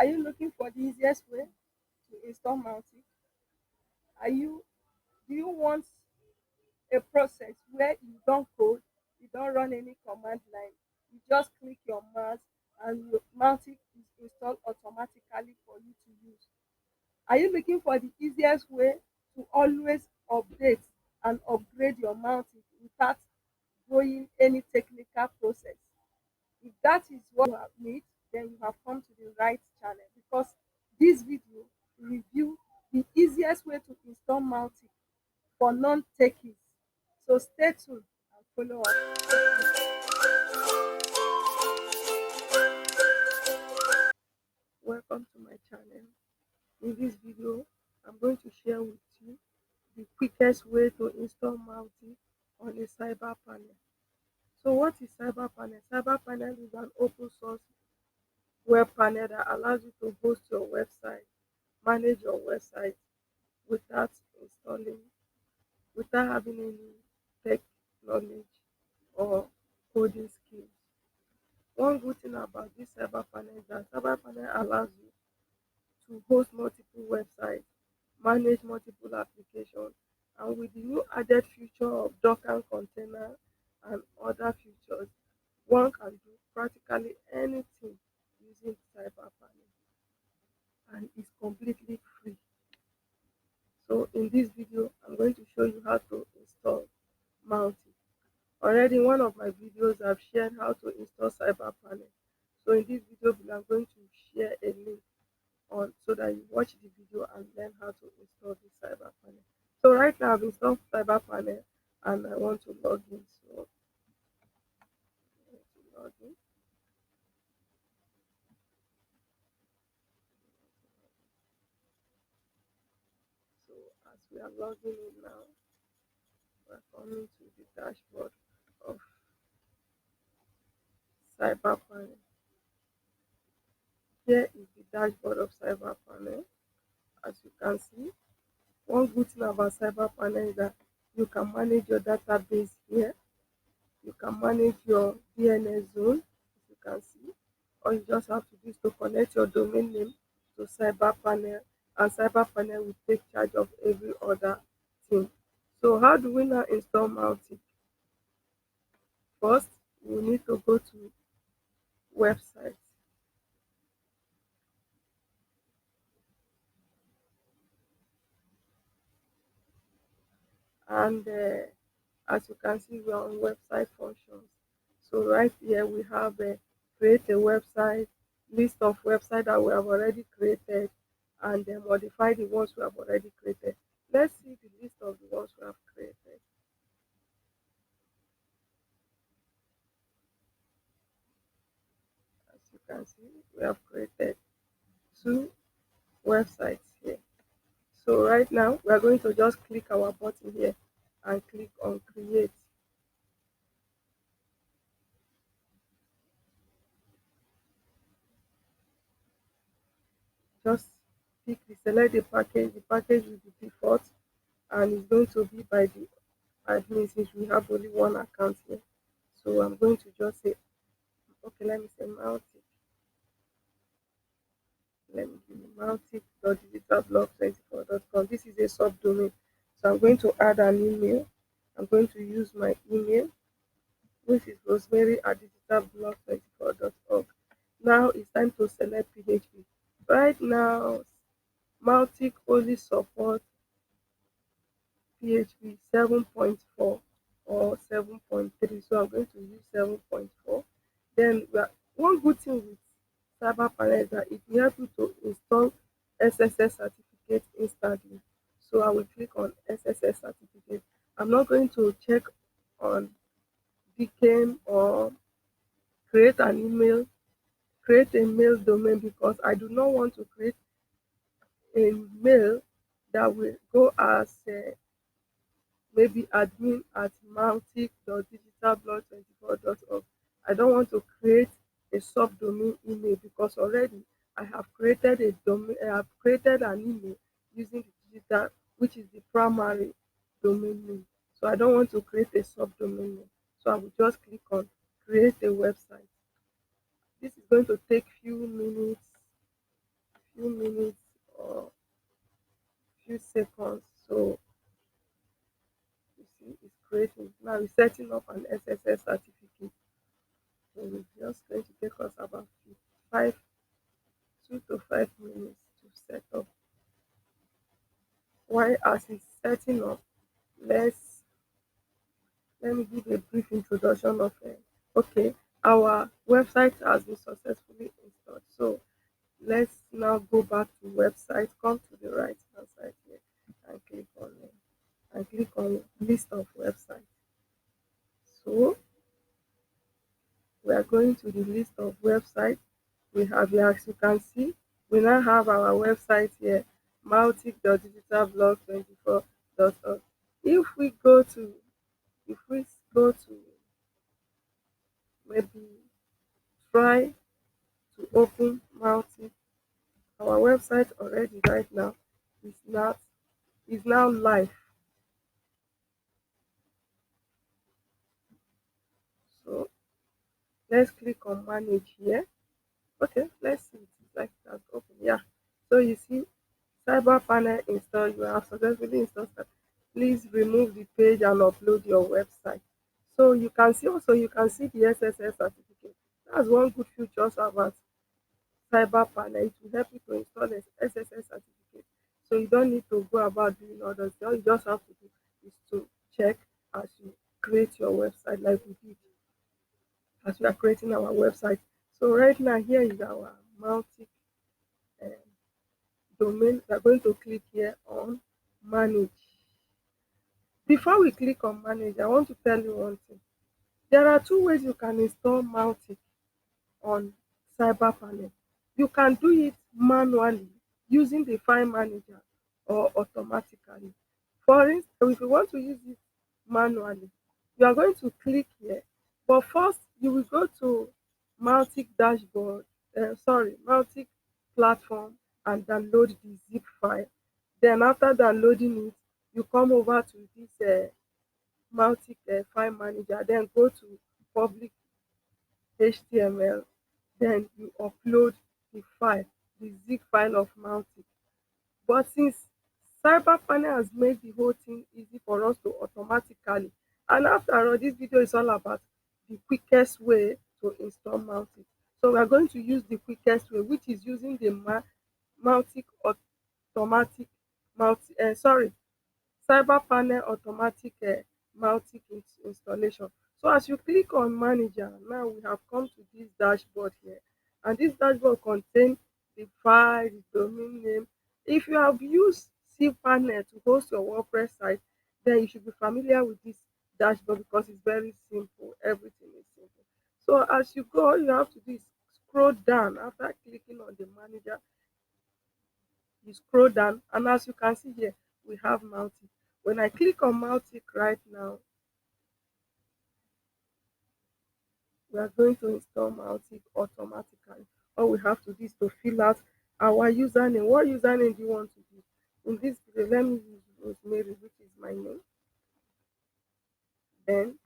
Are you looking for the easiest way to install Mautic? Are you Do you want a process where you don't code, you don't run any command line, you just click your mouse and your Mautic is installed automatically for you to use? Are you looking for the easiest way to always update and upgrade your Mautic without going any technical process? If that is what you need, then you have come to the right channel, because this video review the easiest way to install Mautic for non-techies. So stay tuned and follow up. Welcome to my channel. In this video, I'm going to share with you the quickest way to install Mautic on a cyber panel. So what is cyber panel? Cyber panel is an open source web panel that allows you to host your website, manage your website without installing, without having any tech knowledge or coding skills. One good thing about this cyber panel is that cyber panel allows you to host multiple websites, manage multiple applications, and with the new added feature of Docker container and other features, one can do practically anything using cyber panel, and it's completely free. So in this video, I'm going to show you how to install Mautic. Already in one of my videos, I've shared how to install cyber panel. So in this video, I'm going to share a link on so that you watch the video and learn how to install the cyber panel. So right now I've installed cyber panel and I want to log in. So I want to log in. So as we are logging in now, we're coming to the dashboard of cyber panel. Here is the dashboard of cyber panel. As you can see, one good thing about cyber panel is that you can manage your database here. You can manage your DNS zone, as you can see. All you just have to do is to connect your domain name to cyber panel, and cyber panel will take charge of every other thing. So how do we now install Mautic? First, we need to go to website, and as you can see, we are on website functions. So right here we have create a website, list of websites that we have already created, and then modify the ones we have already created. Let's see the list of the ones we have created. As you can see, we have created two websites here. So right now we are going to just click our button here and click on create. Just select the package will be default, and it's going to be by the admin since we have only one account here. So I'm going to just say, okay, let me say Mautic. Let me give you Mautic.digitalblog24.com. This is a subdomain. So I'm going to add an email. I'm going to use my email, which is rosemary at digitalblog24.org. Now it's time to select PHP. Right now, Mautic only supports PHP 7.4 or 7.3. So I'm going to use 7.4. Then one good thing with cyber panel is that it will help you to install SSS certificate instantly. So I will click on SSS certificate. I'm not going to check on DKIM or create an email, create a mail domain, because I do not want to create a mail that will go as maybe admin at mautic.digitalblog24.org. I don't want to create a subdomain email because already I have created a domain. I have created an email using the digital, which is the primary domain name. So I don't want to create a subdomain name. So I will just click on create a website. This is going to take few minutes few minutes or few seconds. So you see it's creating. Now it's setting up an SSS certificate. So it's just going to take us about 2 to 5 minutes to set up. While as it's setting up, let's let me give a brief introduction of it. Okay, our website has been successfully installed. So let's now go back to website, come to the right hand side here and click on list of websites. So we are going to the list of websites. We have here, as you can see, we now have our website here, mautic.digitalblog24.org. If we go to if we go to maybe try to open Mautic, our website already right now is now live. So let's click on manage here. Okay, let's see. It's like that's open. Yeah. So you see cyber panel install. You have successfully installed. Please remove the page and upload your website. So you can see the SSS certificate. That's one good feature about cyber panel. It will help you to install an SSS certificate. So you don't need to go about doing others. All you just have to do is to check as you create your website like we did as we are creating our website. So right now here is our Mautic um, domain. We are going to click here on manage. Before we click on manage, I want to tell you one thing. There are two ways you can install Mautic on CyberPanel. You can do it manually using the file manager or automatically. For instance, if you want to use it manually, you are going to click here, but first you will go to Mautic dashboard, Mautic platform and download the zip file. Then after downloading it, you come over to this Mautic file manager, then go to public HTML, then you upload the file, the zip file of Mautic. But since CyberPanel has made the whole thing easy for us to automatically, and after all, this video is all about the quickest way to install Mautic. So we are going to use the quickest way, which is using the Mautic automatic cyber panel automatic installation. So as you click on manager, now we have come to this dashboard here, and this dashboard contains the file, the domain name. If you have used cpanel to host your WordPress site, then you should be familiar with this dashboard because it's very simple. Everything is simple. So as you go, all you have to do is scroll down after clicking on the manager. You scroll down, and as you can see here, we have Mautic. When I click on Mautic right now, we are going to install Mautic automatically. All we have to do is to fill out our username. What username do you want to use? In this video, let me use Rosemary, which is my name. Then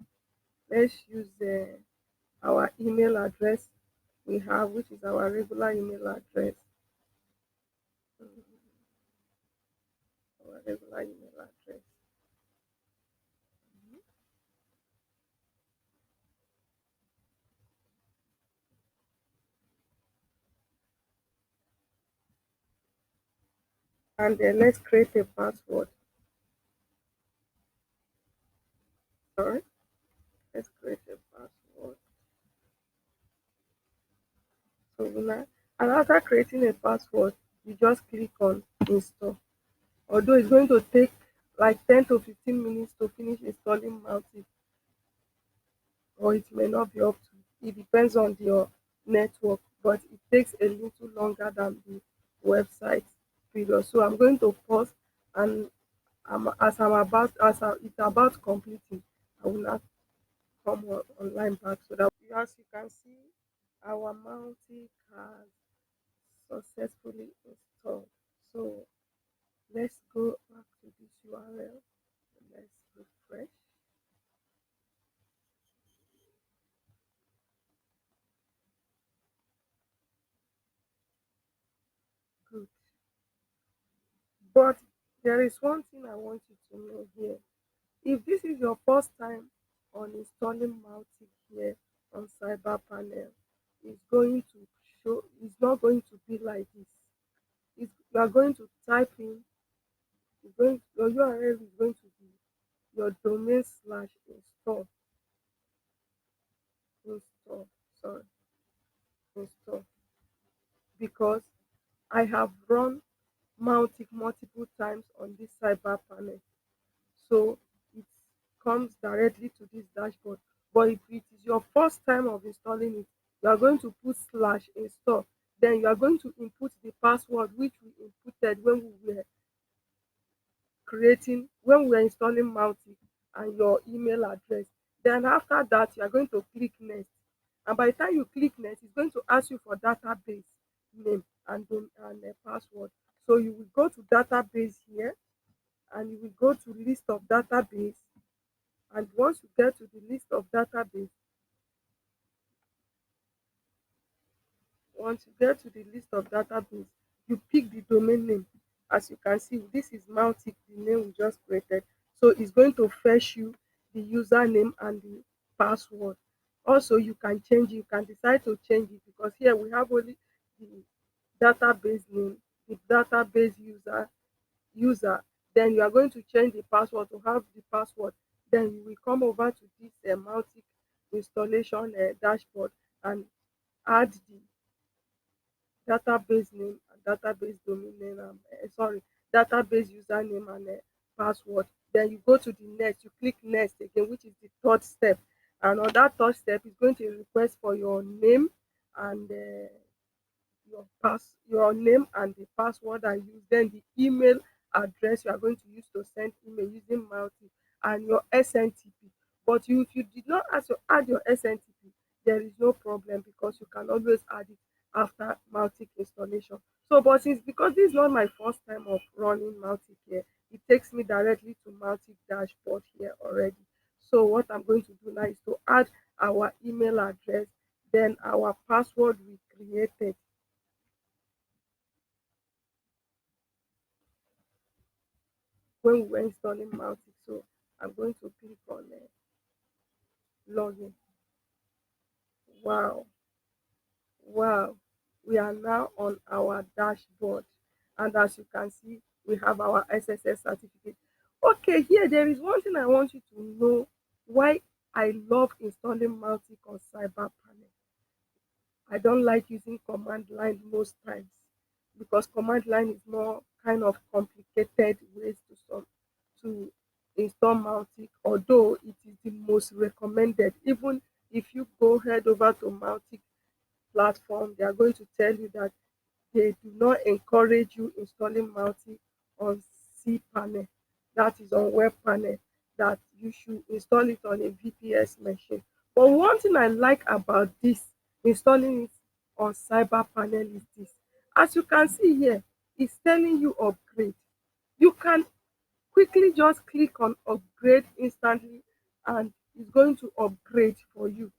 let's use our email address we have, which is our regular email address. Our regular email address. And then let's create a password. Sorry, let's create a password. So now, and after creating a password, you just click on install. Although it's going to take like 10 to 15 minutes to finish installing Mautic, or it may not be up to. It depends on your network, but it takes a little longer than the website period. So I'm going to pause, and it's about completing, I will not come online back so that as you can see, our Mautic has successfully installed. So let's go back to this URL. Let's refresh. good. But there is one thing I want you to know here. If this is your first time on installing Mautic here on Cyber Panel, it's going to it's not going to be like this. You are going to type in, your URL is going to be your domain slash install, sorry, install, because I have run Mautic multiple times on this Cyber Panel. So it comes directly to this dashboard. But if it is your first time of installing it, you are going to put slash install. Then you are going to input the password which we inputted when we were installing Mautic, and your email address. Then after that, you are going to click next. And by the time you click next, it's going to ask you for database name and a password. So you will go to database here, and you will go to list of database. And once you get to the list of database, once you get to the list of database, you pick the domain name. As you can see, this is Mautic, the name we just created. So it's going to fetch you the username and the password. Also, you can change it. You can decide to change it, because here we have only the database name, the database user. Then you are going to change the password to have the password. Then you will come over to this Mautic installation dashboard and add the database name and database domain name and database username and password. Then you go to the next, you click next again, which is the third step. And on that third step is going to request for your name and your name and the password and use, then the email address you are going to use to send email using Multi, and your SMTP. But if you did not add your SMTP, there is no problem, because you can always add it after Mautic installation. So, but since because this is not my first time of running Mautic here, it takes me directly to Mautic dashboard here already. So what I'm going to do now is to add our email address, then our password we created when we were installing Mautic. So I'm going to click on login. Wow, wow. We are now on our dashboard. And as you can see, we have our SSS certificate. Okay, here there is one thing I want you to know why I love installing Mautic on Cyber Panel. I don't like using command line most times, because command line is more kind of complicated ways to install Mautic, although it is the most recommended. Even if you go head over to Mautic platform, they are going to tell you that they do not encourage you installing Mautic on cPanel, that is on web panel, that you should install it on a VPS machine. But one thing I like about this, installing it on cyber panel, is this. As you can see here, it's telling you upgrade. You can quickly just click on upgrade instantly, and it's going to upgrade for you.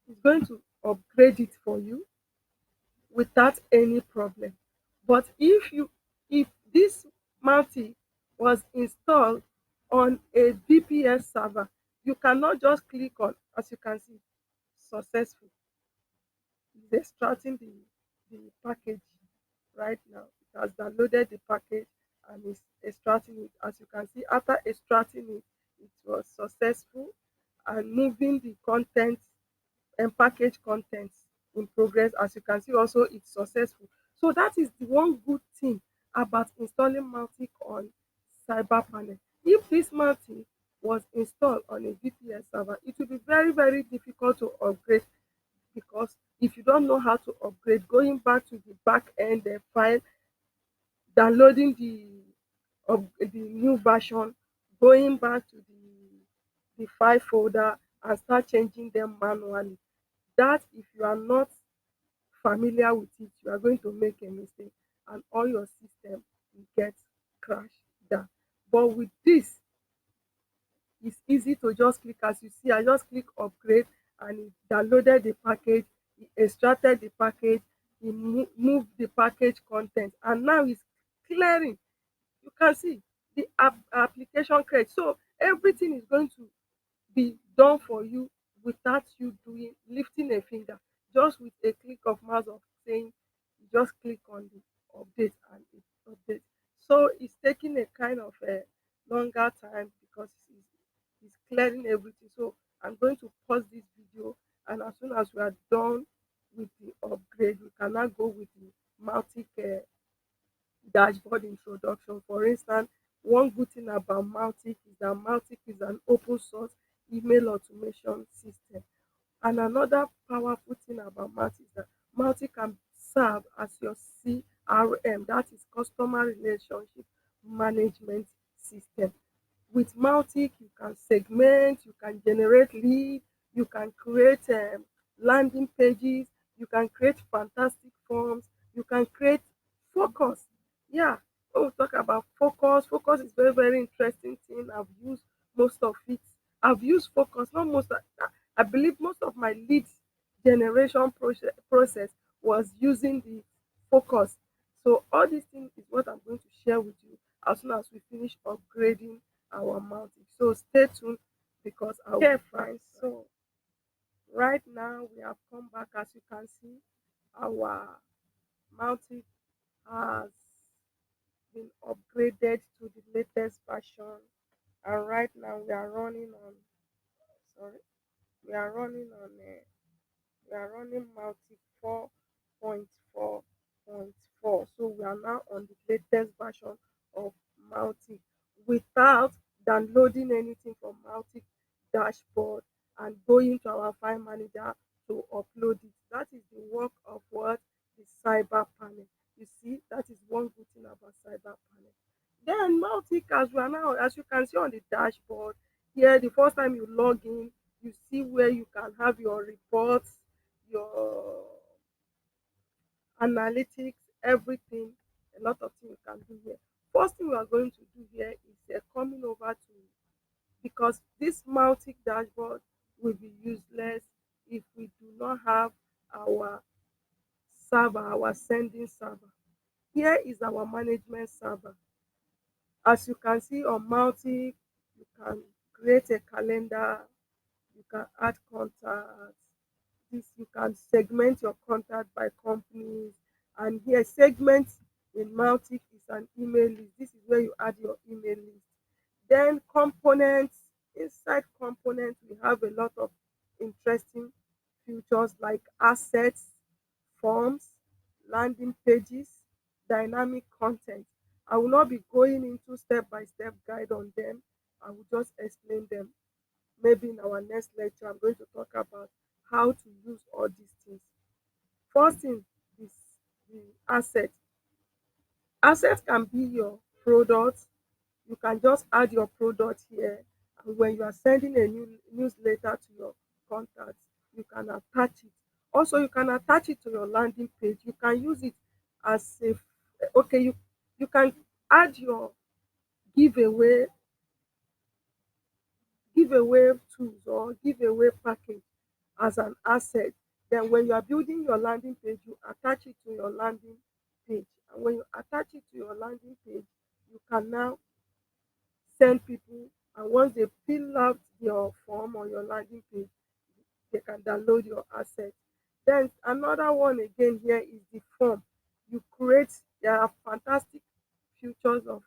It's going to upgrade it for you without any problem. But if this Multi was installed on a VPS server, you cannot just click on, as you can see, successful. It's extracting the package right now. It has downloaded the package and is extracting it. As you can see, after extracting it, it was successful, and moving the content and package contents in progress. As you can see also, it's successful. So that is the one good thing about installing Mautic on CyberPanel. If this Mautic was installed on a VPS server, it will be very, very difficult to upgrade, because if you don't know how to upgrade, going back to the back end file, downloading the new version, going back to the file folder and start changing them manually, that if you are not familiar with it, you are going to make a mistake, and all your system will get crashed down. But with this, it's easy to just click. As you see, I just click upgrade, and it downloaded the package, it extracted the package, it moved prepackaged content, and now it's clearing. You can see the application credit. So everything is going to be done for you without you doing lifting a finger, just with a click of mouse of saying you just click on the update and it updates. So it's taking a kind of a longer time because it's clearing everything. So I'm going to pause this video, and as soon as we are done with the upgrade, we can now go with the Mautic dashboard introduction. For instance, one good thing about Mautic is that Mautic is an open source email automation system. And another powerful thing about Mautic is that Mautic can serve as your CRM, that is customer relationship management system. With Mautic, you can segment, you can generate lead, you can create landing pages, you can create fantastic forms, you can create focus. Yeah, when we talk about focus, focus is very, very interesting thing. I've used most of it. I've used focus, not most. I believe most of my lead generation process was using the focus. So all these things is what I'm going to share with you as soon as we finish upgrading our mounting. So stay tuned because I'll be fine. So right now we have come back. As you can see, our mounting has been upgraded to the latest version, and right now we are running on, sorry, we are running on we are running Mautic 4.4.4. So we are now on the latest version of Mautic without downloading anything from Mautic dashboard and going to our file manager to upload it. That is the work of what? The cyber panel. You see, that is one good thing about cyber panel. Then Mautic, as we are now, as you can see on the dashboard here, the first time you log in, you see where you can have your reports, your analytics, everything. A lot of things you can do here. First thing we are going to do here is coming over to, because this Mautic dashboard will be useless if we do not have our server, our sending server. Here is our management server. As you can see on Mautic, you can create a calendar, you can add contacts, this you can segment your contact by companies, and here segment in Mautic is an email list. This is where you add your email list. Then components, inside components we have a lot of interesting features like assets, forms, landing pages, dynamic content. I will not be going into step by step guide on them. I will just explain them. Maybe in our next lecture I'm going to talk about how to use all these things. First thing is the asset. Asset can be your product. You can just add your product here, and when you are sending a new newsletter to your contacts, you can attach it. Also, you can attach it to your landing page. You can use it as a, okay, you can add your giveaway giveaway tools or giveaway package as an asset. Then when you are building your landing page, you attach it to your landing page. And when you attach it to your landing page, you can now send people, and once they fill out your form on your landing page, they can download your asset. Then another one again here is the form. You create, there are fantastic features of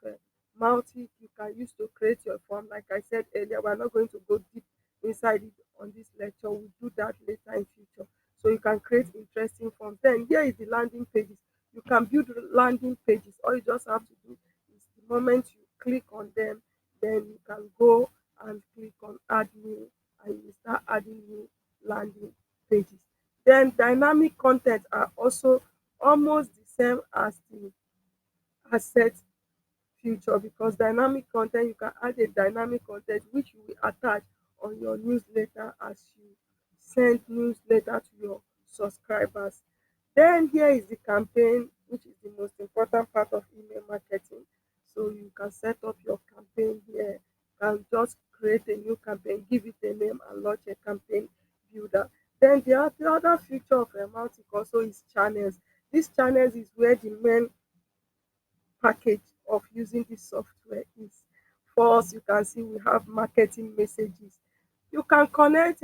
Mautic you can use to create your form. Like I said earlier, we're not going to go deep inside it on this lecture. We'll do that later in future. So you can create interesting forms. Then here is the landing pages. You can build landing pages. All you just have to do is the moment you click on them, then you can go and click on add new, and you start adding new landing pages. Then dynamic content are also almost the same as the asset future, because dynamic content, you can add a dynamic content which you will attach on your newsletter as you send newsletter to your subscribers. Then here is the campaign, which is the most important part of email marketing. So you can set up your campaign here. You can just create a new campaign, give it a name, and launch a campaign builder. Then the other feature of Mautic also is channels. These channels is where the main package of using this software is. First, you can see we have marketing messages. You can connect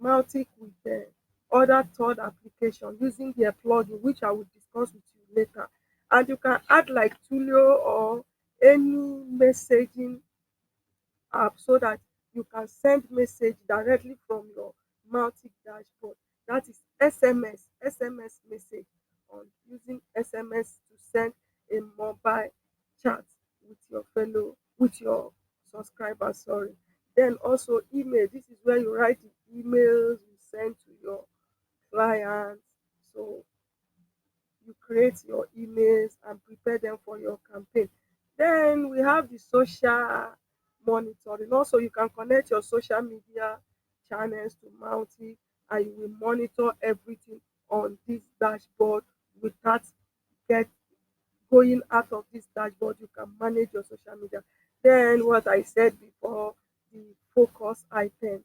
Mautic with other third application using their plugin, which I will discuss with you later. And you can add like Tulio or any messaging app so that you can send message directly from your Mautic dashboard. That is SMS message on using SMS to send a mobile chat with your subscribers. Sorry. Then also email. This is where you write the emails you send to your clients. So you create your emails and prepare them for your campaign. Then we have the social monitoring. Also, you can connect your social media channels to Mautic and you will monitor everything on this dashboard without get going out of this dashboard. You can manage your social media. Then what I said before, the focus item.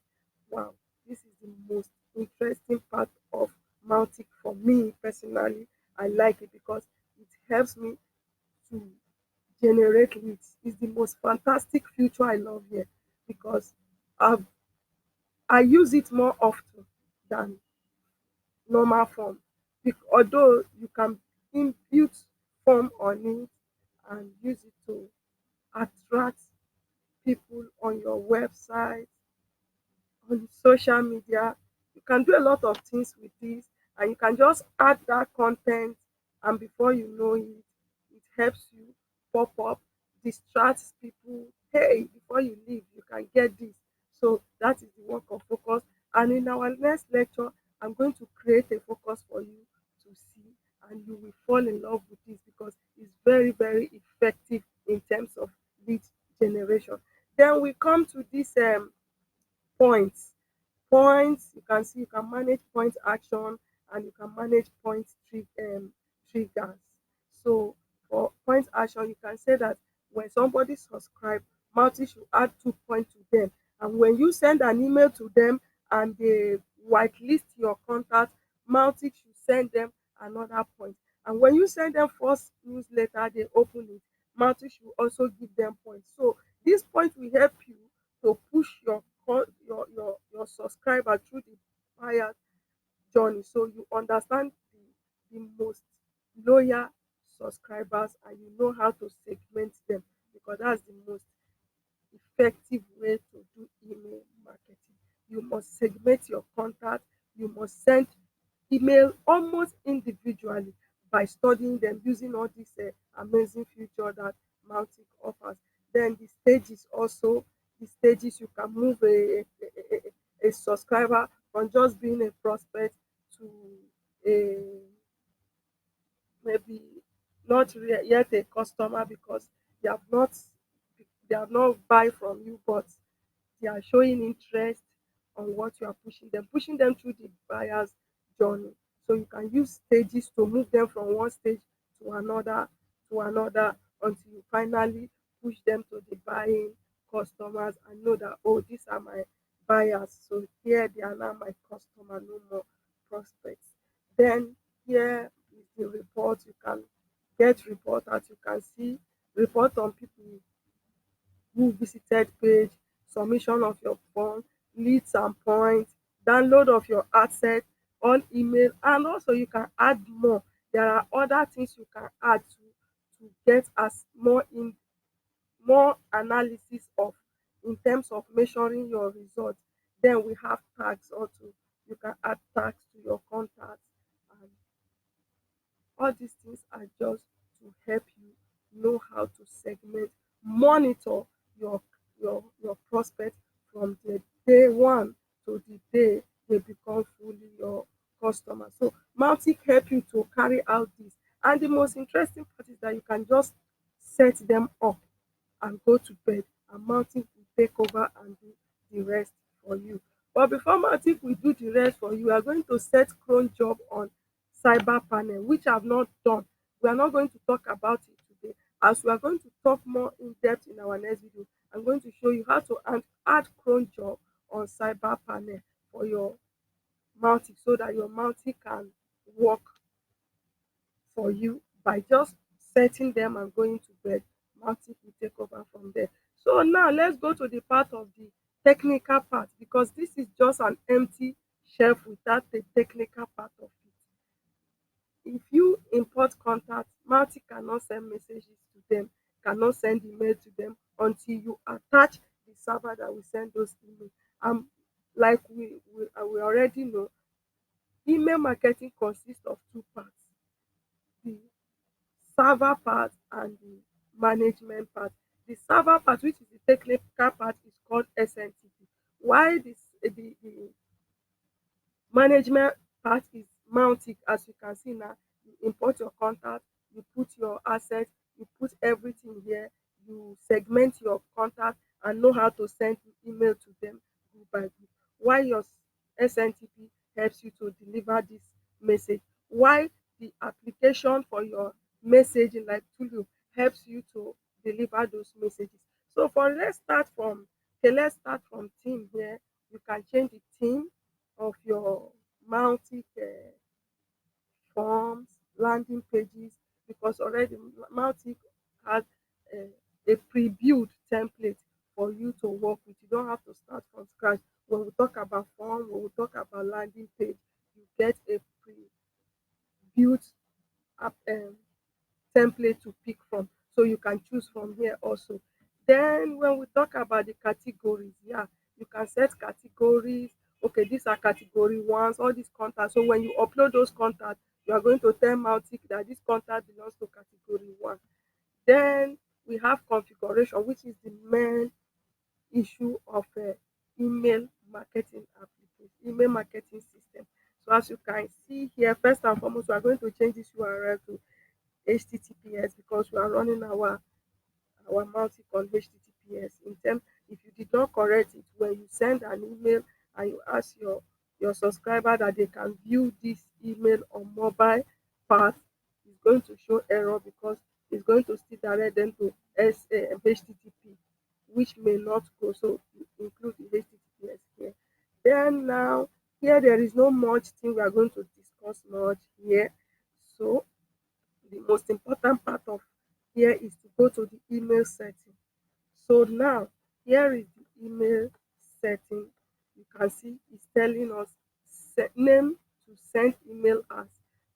Wow, this is the most interesting part of Mautic for me personally. I like it because it helps me to generate leads. It's the most fantastic feature I love here because I've, I use it more often than normal form. Although you can input form on it and use it to attract people on your website, on social media. You can do a lot of things with this, and you can just add that content, and before you know it, it helps you pop up, distracts people. Hey, before you leave, you can get this. So that is the work of focus. And in our next lecture, I'm going to create a focus for you to see, and you will fall in love with this because it's very, very effective in terms of lead generation. Then we come to this points. Points, you can see you can manage point action and you can manage triggers. So for point action, you can say that when somebody subscribe, Multi should add 2 points to them. And when you send an email to them and they whitelist your contact, Multi should send them another point. And when you send them first newsletter, they open it, Multi should also give them points. So this point will help you to push your subscriber through the buyer journey so you understand the most loyal subscribers and you know how to segment them because that's the most effective way to do email marketing. You must segment your contact, you must send email almost individually by studying them using all these amazing feature that Mautic offers. Then the stages also, the stages you can move a subscriber from just being a prospect to a maybe not yet a customer because they have not they have not buy from you, but they are showing interest on what you are pushing them through the buyer's journey. So you can use stages to move them from one stage to another until you finally push them to the buying customers and know that oh these are my buyers. So here they are now my customer, no more prospects. Then here is the report. You can get report as you can see report on people who visited page, submission of your form, leads and points, download of your asset on email, and also you can add more. There are other things you can add to get as more analysis of in terms of measuring your results. Then we have tags also. You can add tags to your contacts and all these things are just to help you know how to segment, monitor your your prospect from the day one to the day they become fully your customer. So Mautic help you to carry out this. And the most interesting part is that you can just set them up and go to bed and Mautic will take over and do the rest for you. But before Mautic will do the rest for you, we are going to set cron job on cyber panel, which I've not done. We are not going to talk about it today. As we are going to talk more in depth in our next video, I'm going to show you how to add cron job on cyber panel for your Mautic so that your Mautic can work for you by just setting them and going to bed. Mautic will take over from there. So now let's go to the part of the technical part, because this is just an empty shelf without the technical part of it. If you import contacts, Mautic cannot send messages to them, cannot send email to them until you attach the server that will send those emails. Like we already know, email marketing consists of two parts: the server part and the management part. The server part, which is the technical part, is called SMTP. Why the management part is Mautic. As you can see now, you import your contact, you put your assets, you put everything here, you segment your contact and know how to send email to them group by group. While your SNTP helps you to deliver this message. While the application for your messaging like Tulu helps you to deliver those messages. So for let's start from theme here. You can change the theme of your Mautic forms, landing pages, because already Mautic has a pre-built template for you to work with. You don't have to start from scratch. When we talk about form, when we talk about landing page, you get a pre-built app, template to pick from. So you can choose from here also. Then when we talk about the categories, yeah, you can set categories. Okay, these are category ones, all these contacts. So when you upload those contacts, you are going to tell Mautic that this contact belongs to category one. Then we have configuration, which is the main issue of email marketing application, email marketing system. So as you can see here, first and foremost, we are going to change this URL to HTTPS because we are running our Mautic on HTTPS. In terms, if you did not correct it, when you send an email and you ask your subscriber that they can view this email on mobile path, it's going to show error because it's going to still direct them to HTTP, which may not go. So you include the HTTPS here. Then now here there is no much thing we are going to discuss much here. So the most important part of here is to go to the email setting. So now here is the email setting. You can see it's telling us set name to send email as.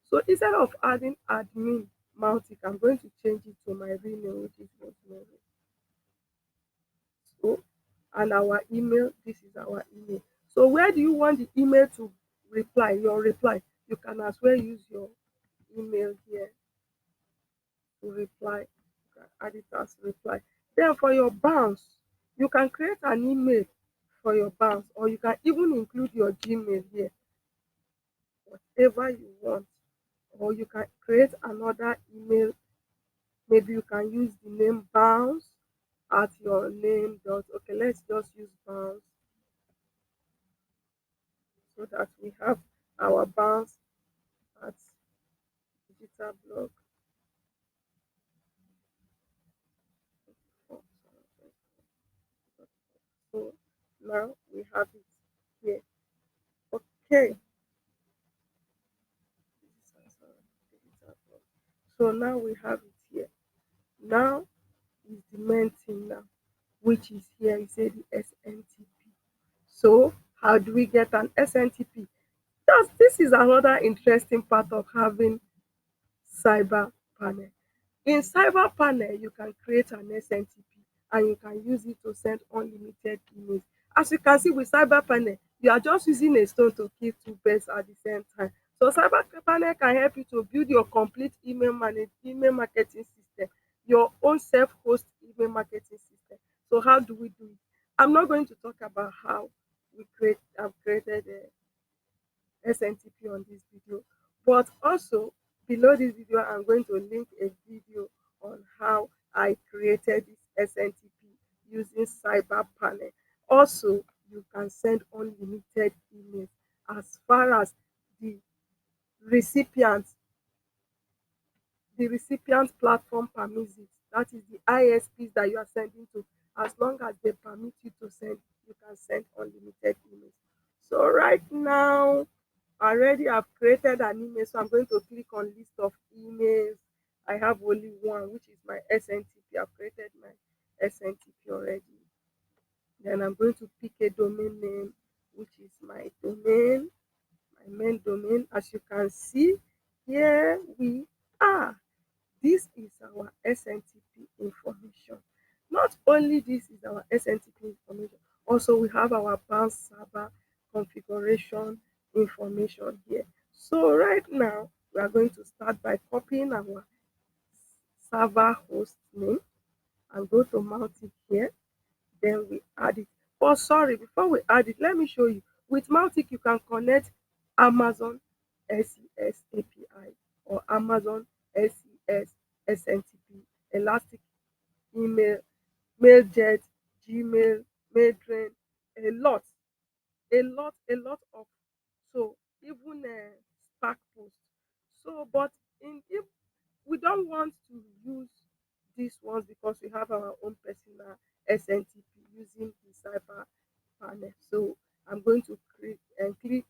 So instead of adding admin Mautic, I'm going to change it to my real name, which is Rosemary. So and our email, this is our email. So where do you want the email to reply? Your reply. You can as well use your email here to reply. You can add it as reply. Then for your bounce, you can create an email for your bounce, or you can even include your Gmail here, whatever you want. Or you can create another email. Maybe you can use the name bounce at your name dot. Okay, let's just use bounce so that we have our bounce at digital blog. So now we have it here. Okay. So now we have it here. Now is the main thing now, which is here. You say the SMTP. So how do we get an SMTP? Just this is another interesting part of having cyber panel. In cyber panel, you can create an SMTP and you can use it to send unlimited emails. As you can see with cyber panel, you are just using a stone to kill two birds at the same time. So cyber panel can help you to build your complete email marketing system, your own self-host email marketing system. So how do we do it? I'm not going to talk about how I've created SNTP on this video. But also below this video, I'm going to link a video on how I created this SNTP using Cyber Panel. Also, you can send unlimited emails as far as the recipient the recipient platform permits it. That is the ISPs that you are sending to. As long as they permit you to send, you can send unlimited emails. So right now, already I've created an email. So I'm going to click on list of email. I have only one, which is my SNTP. I've created my SNTP already. Then I'm going to pick a domain name, which is my domain, my main domain. As you can see, here we are. This is our SNTP information. Not only this is our SNTP information, also we have our bounce server configuration information here. So right now, we are going to start by copying our server host name and go to Mautic here. Then we add it. Oh, sorry, before we add it, let me show you. With Mautic, you can connect Amazon SES API or Amazon SES SMTP, Elastic Email, MailJet, Gmail, Mailtrain, a lot, a lot of, so even Stack Post. So, but if we don't want to use these ones because we have our own personal SNTP using the cyber panel. So I'm going to click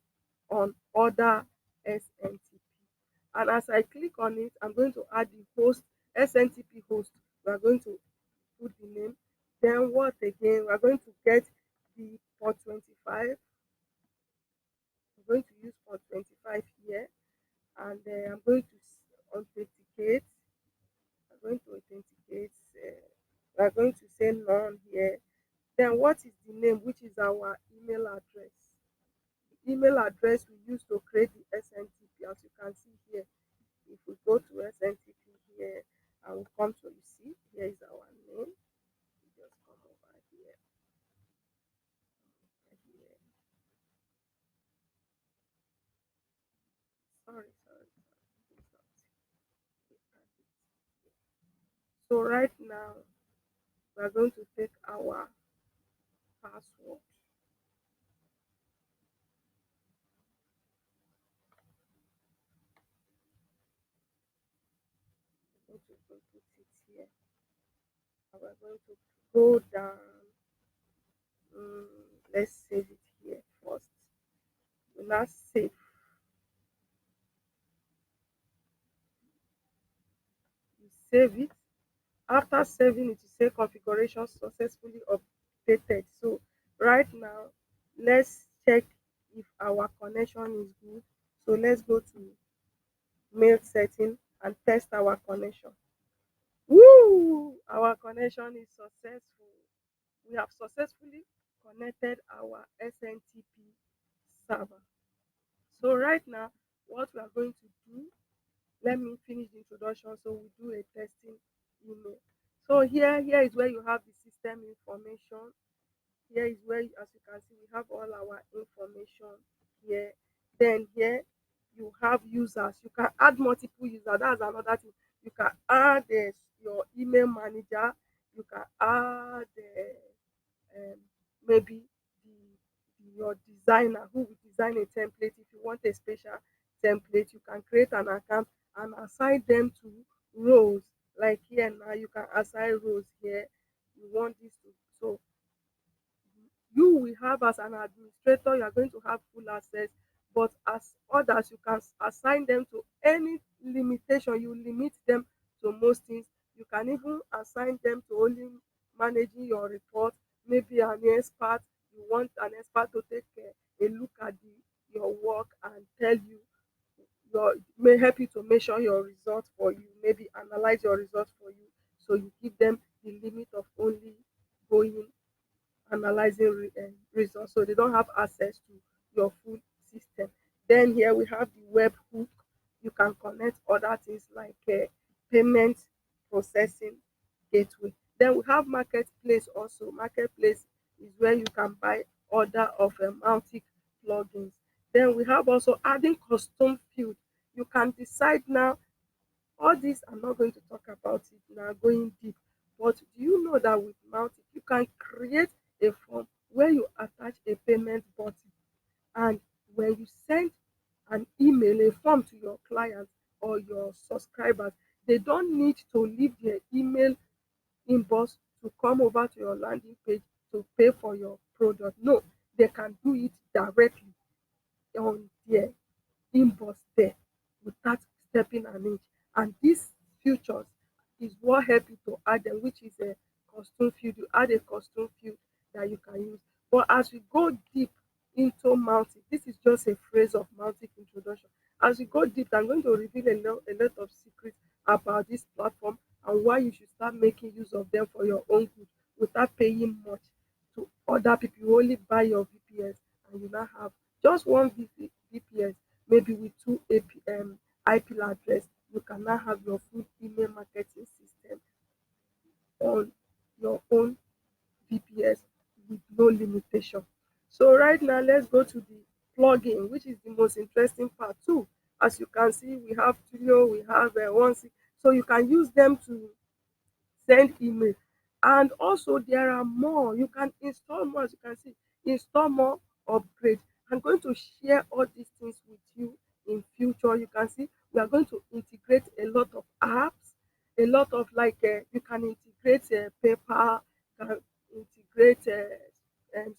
on other SNTP. And as I click on it, I'm going to add the host, SNTP host. We are going to put the name. Then what again? We are going to get the port 25. I'm going to use port 25 here. And I'm going to authenticate. I'm going to authenticate. We are going to say none here. Then what is the name, which is our email address? The email address we use to create the SNTP, as you can see here. If we go to SNTP here and we come to, you see, here is our name. We just come over here, here. Sorry. It's not. So right now, we are going to take our password. I'm going to put it here. And we're going to go down. Mm, let's save it here first. We now save. You save it. After saving it, you say configuration successfully updated. So right now, let's check if our connection is good. So let's go to mail setting and test our connection. Woo! Our connection is successful. We have successfully connected our SNTP server. So right now, what we are going to do, let me finish the introduction so we do a testing email. So here is where you have the system information. Here is where, as you can see, we have all our information here. Then here you have users. You can add multiple users. That's another thing. You can add your email manager. You can add um, maybe your designer who will design a template. If you want a special template, you can create an account and assign them to roles. Like here now, you can assign roles here. You want this to, so you will have, as an administrator, you are going to have full access, but as others, you can assign them to any limitation. You limit them to most things. You can even assign them to only managing your report. Maybe an expert, you want an expert to take a look at your work and tell you, may help you to measure your results for you, maybe analyze your results for you. So you give them the limit of only going analyzing results, so they don't have access to your full system. Then here we have the web hook. You can connect other things like payment processing gateway. Then we have marketplace also. Marketplace is where you can buy order of Mautic plugins. Then we have also adding custom field. You can decide now. All this, I'm not going to talk about it now, going deep. But do you know that with Mautic, you can create a form where you attach a payment button, and when you send an email, a form to your clients or your subscribers, they don't need to leave their email inbox to come over to your landing page to pay for your product. No, they can do it directly on their inbox there without stepping an inch. And this futures is what help you to add them, which is a custom field. You add a custom field that you can use. But as we go deep into Mautic, this is just a phrase of Mautic introduction. As we go deep, I'm going to reveal a lot of secrets about this platform and why you should start making use of them for your own good without paying much to other people. You only buy your VPS and you now have just one VPS, maybe with two IP address. You can now have your full email marketing system on your own VPS with no limitation. So right now, let's go to the plugin, which is the most interesting part too. As you can see, we have Studio, we have one, so you can use them to send email. And also there are more. You can install more, as you can see, install more, upgrade. I'm going to share all these things with you in future. You can see we are going to integrate a lot of apps, a lot of you can integrate PayPal, you can integrate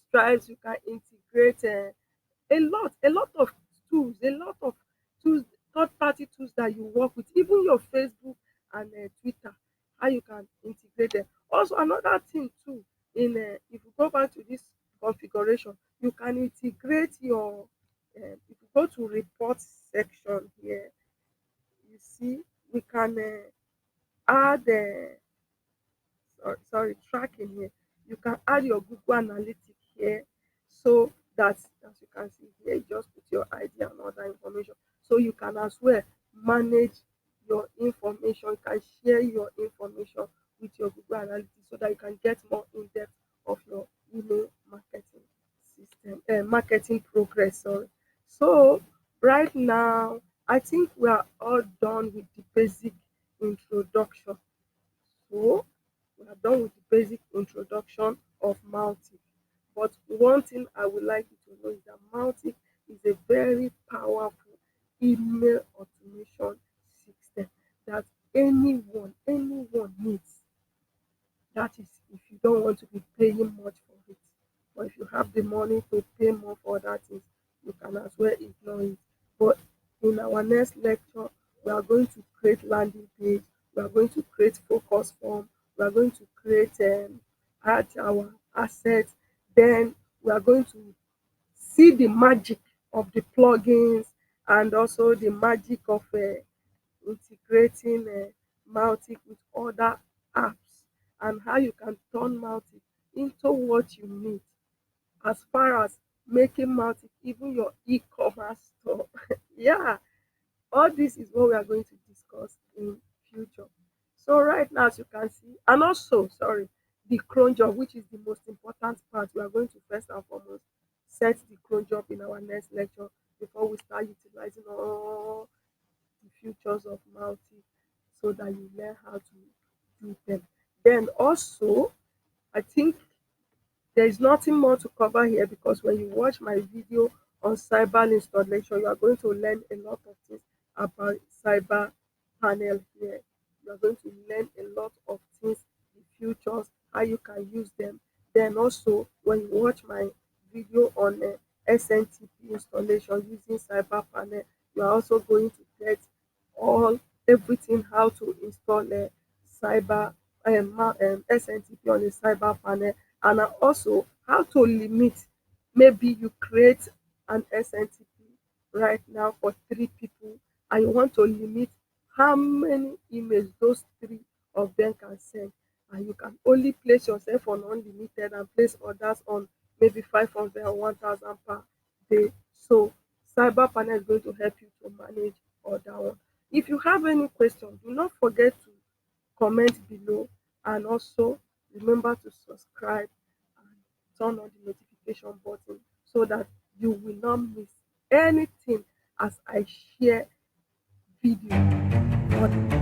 Stripe, you can integrate a lot of tools, a lot of tools, third-party tools that you work with, even your Facebook and Twitter, how you can integrate them. Also, another thing too, in if you go back to this configuration, you can integrate your. If you go to report section here, you see we can add. Sorry, tracking here. You can add your Google Analytics here, so that as you can see here, you just put your ID and other information. So you can as well manage your information. You can share your information with your Google Analytics so that you can get more in depth of your email marketing system, marketing progress. Sorry. So right now, I think we are all done with the basic introduction. So we are done with the basic introduction of Mautic. But one thing I would like you to know is that Mautic is a very powerful email automation system that anyone needs. That is if you don't want to be paying much for it. But if you have the money to pay more for other things, you can as well ignore it. But in our next lecture, we are going to create landing page, we are going to create focus form, we are going to create add our assets, then we are going to see the magic of the plugins and also the magic of integrating Mautic with other apps and how you can turn Mautic into what you need as far as making Mautic even your e-commerce store. Yeah, all this is what we are going to discuss in future. So right now, as you can see, and also, sorry, the cron job, which is the most important part, we are going to first and foremost set the cron job in our next lecture before we start utilizing all the features of Multi so that you learn how to do them. Then also, I think there is nothing more to cover here because when you watch my video on cyber installation, you are going to learn a lot of things about cyber panel here. You are going to learn a lot of things, the features, how you can use them. Then also, when you watch my video on SMTP installation using cyber panel, you are also going to get all everything how to install a cyber SNTP on a cyber panel and also how to limit. Maybe you create an SNTP right now for three people and you want to limit how many emails those three of them can send, and you can only place yourself on unlimited and place others on maybe 500 or 1000 per day. So cyber panel is going to help you to manage all that one. If you have any question, do not forget to comment below and also remember to subscribe and turn on the notification button so that you will not miss anything as I share video.